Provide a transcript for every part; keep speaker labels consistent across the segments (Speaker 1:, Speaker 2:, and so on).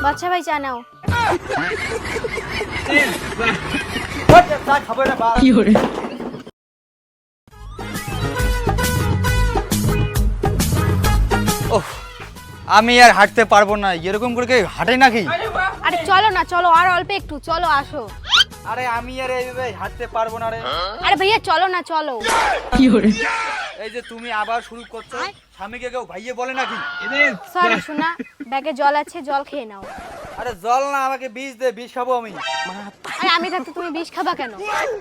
Speaker 1: বাচ্চা ভাই চা নাও।
Speaker 2: আমি আর হাঁটতে পারবো না, এরকম করে হাঁটে নাকি?
Speaker 1: আরে চলো না, চলো আর অল্প একটু, চলো আসো।
Speaker 2: আরে আমি আর এইভাবে হাঁটতে পারবো না রে।
Speaker 1: আরে ভাইয়া চলো না, চলো।
Speaker 2: এই যে তুমি আবার শুরু করছো, স্বামীকে কেউ ভাইয়ে বলে নাকি?
Speaker 1: সরি শোনা, ব্যাগে জল আছে, জল খেয়ে নাও।
Speaker 2: আরে জল না, আমাকে বিষ দে, বিষ খাবো আমি।
Speaker 1: আরে আমি থাকতে তুমি বিষ খাবা কেন?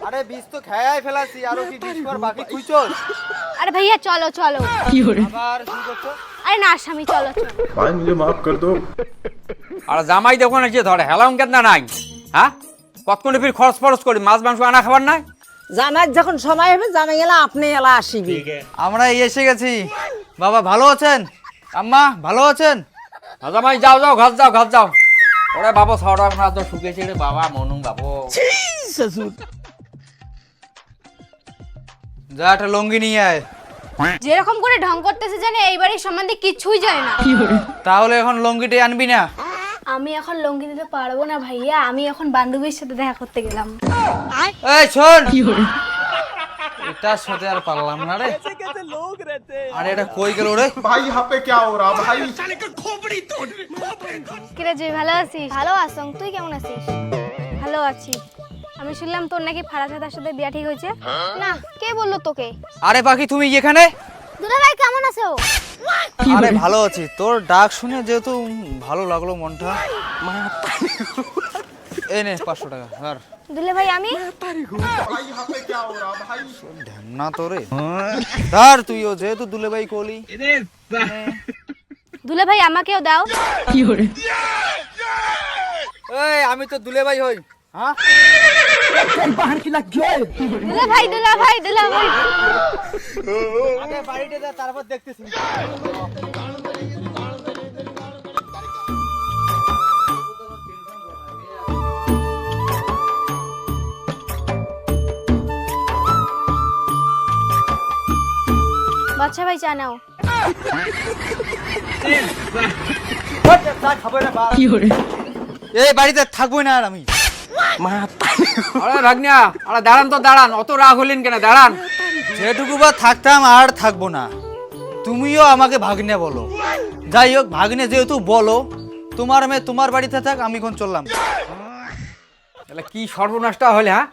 Speaker 2: আরে বিষ তো খেয়াই ফেলাছি, আরো কি বিষ খাওয়ার বাকি খুঁজছোস?
Speaker 1: আরে ভাইয়া চলো চলো।
Speaker 2: আবার শুরু করছো?
Speaker 1: আরে না স্বামী, চলো চলো।
Speaker 3: भाई मुझे माफ कर दो।
Speaker 4: আর জামাই দেখো না যে ধরে হেলাম কেন নাই, হ্যাঁ কতক্ষণে ফির খরচ ফরচ করি, মাছ মাংস আনা খাবার নাই।
Speaker 5: জামাই যখন সময় হবে জামাই এলা আপনি এলা আসিবি।
Speaker 2: আমরা এসে গেছি। বাবা ভালো আছেন? আম্মা ভালো আছেন?
Speaker 4: জামাই যাও যাও, ঘাস যাও ঘাস যাও। ওরে বাবা ছড়া না তো শুকেছে রে বাবা, মনু বাবু।
Speaker 5: শ্বশুর
Speaker 2: যা একটা লঙ্গি নিয়ে আয়।
Speaker 1: যেরকম করে ঢং করতেছে জানে এই বাড়ির সম্বন্ধে কিছুই জানে না।
Speaker 2: তাহলে এখন লঙ্গিটা আনবি না?
Speaker 1: আমি এখন লঙ্গি দিতে পারবো না ভাইয়া, আমি এখন বান্ধবীর সাথে দেখা করতে গেলাম।
Speaker 2: এই শোন, এটার সাথে আর পারলাম না রে। আরে এটা কই গেল রে?
Speaker 3: भाई यहाँ पे क्या हो रहा भाई?
Speaker 1: কিরে জয়, ভালো আছিস? ভালো আছো, তুই কেমন আছিস? ভালো আছি। আমি শুনলাম তোর নাকি ফারাজাদার সাথে বিয়া ঠিক হয়েছে। না, কে বললো তোকে?
Speaker 2: আরে পাখি তুমি এখানে?
Speaker 1: দুলা ভাই কেমন আছো?
Speaker 2: আরে ভালো আছি, তোর ডাক শুনে যেহেতু ভালো লাগলো মনটা। এই নে 500 টাকা ধর।
Speaker 1: দুলা ভাই আমি
Speaker 3: भाई यहाँ पे क्या हो रहा भाई?
Speaker 2: ধ্যানা তোরে ধর, তুইও যেহেতু দুলে ভাই কলি।
Speaker 1: দুলা ভাই আমাকেও দাও।
Speaker 2: এই আমি তো দুলে ভাই হই। হ্যাঁ
Speaker 1: দুলা ভাই দুলা ভাই দুলা ভাই।
Speaker 2: আগে বাড়িতে যা, তারপর দেখতেছি।
Speaker 1: বাচ্চা ভাই চা নাও।
Speaker 2: এই বাড়িতে থাকবো না আর আমি।
Speaker 4: আরে ভাগ্নিয়া, আরে দাঁড়ান তো দাঁড়ান, অত রাগ হলেন কেন, দাঁড়ান।
Speaker 2: যেটুকু বা থাকতাম আর থাকবো না। তুমিও আমাকে ভাগ্নে বলো, যাই হোক ভাগ্নে যেহেতু বলো, তোমার মেয়ে তোমার বাড়িতে থাক, আমি এখন চললাম।
Speaker 4: তাহলে কি সর্বনাশটা হলে, হ্যাঁ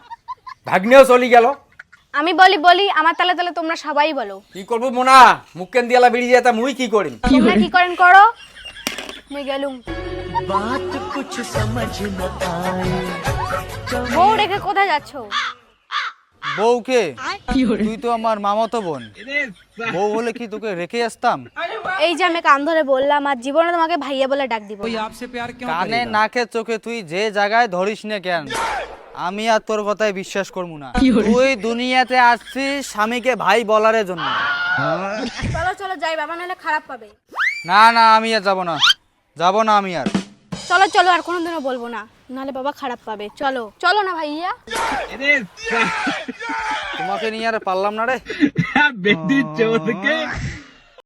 Speaker 4: ভাগ্নেও চলি গেল।
Speaker 1: আমি বলি বলি, আমার তালে তালে তোমরা সবাই বলো।
Speaker 4: কি করবো মোনা, মুখেন দিয়ালা বেরিয়ে যেতা, মুই কি করিম?
Speaker 1: তোমরা কি করেন করো, মুই গেলুম। বউ রেখে কোথায় যাচ্ছো?
Speaker 2: বউকে? তুই তো আমার মামাতো বোন, বউ হলে কি তোকে রেখে আসতাম?
Speaker 1: এই যে আমি কান ধরে বললাম, আর জীবনে তোমাকে ভাইয়া বলে ডাক দিব।
Speaker 2: কানে নাকে চোখে তুই যে জায়গায় ধরিস না কেন, আমি আর তোর কথায় বিশ্বাস করবো না। তুই দুনিয়াতে আসছিস স্বামীকে ভাই বলার জন্য।
Speaker 1: চলো চলো যাই, বাবা নাহলে খারাপ পাবে।
Speaker 2: না না, আমি আর যাবো না, যাবো না আমি আর।
Speaker 1: চলো চলো, আর কোনোদিনও বলবো না, নাহলে বাবা খারাপ পাবে। চলো চলো না ভাইয়া।
Speaker 2: তোমাকে নিয়ে আর পারলাম না রে।